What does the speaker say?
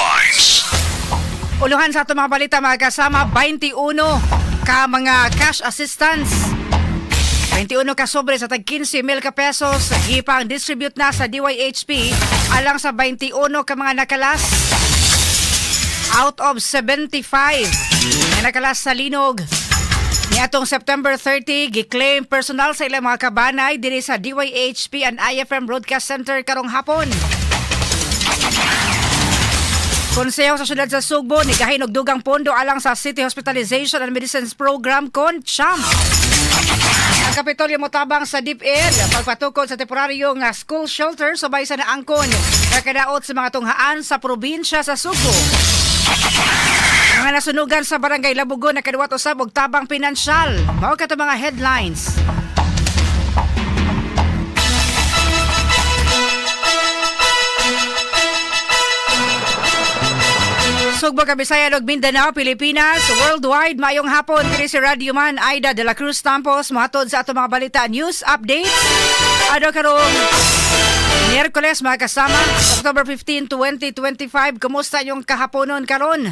headlines. Uluhan sa itong mga balita mga kasama, 21 ka mga cash assistance. 21 ka sobre sa tag 15 mil ka pesos. Ipang distribute na sa DYHP alang sa 21 ka mga nakalas. Out of 75 na nakalas sa linog. Niatong September 30, giklaim personal sa ilang mga kabanay diri sa DYHP and IFM Broadcast Center karong hapon. Konseho sa syudad sa Sugbo ni kahinog dugang pondo alang sa City Hospitalization and Medicines Program kon CHAMP. Ang Kapitolyo motabang sa DepEd pagpatukod sa temporaryong school shelter sabay sa naangkon nakadaot sa mga tunghaan sa probinsya sa Sugbo. Mga nasunugan sa Barangay Labugon nakaduwat usab og tabang pinansyal. Mao kato mga headlines. Sugbo, Kabisayan ug Mindanao, Pilipinas, worldwide, mayong hapon kini si Radyoman Aida Tampus mohatod sa ato mga balita news update. Adlaw karong Miyerkules mga kasama, Oktobre 15, 2025. Kumusta yung kahaponon karon?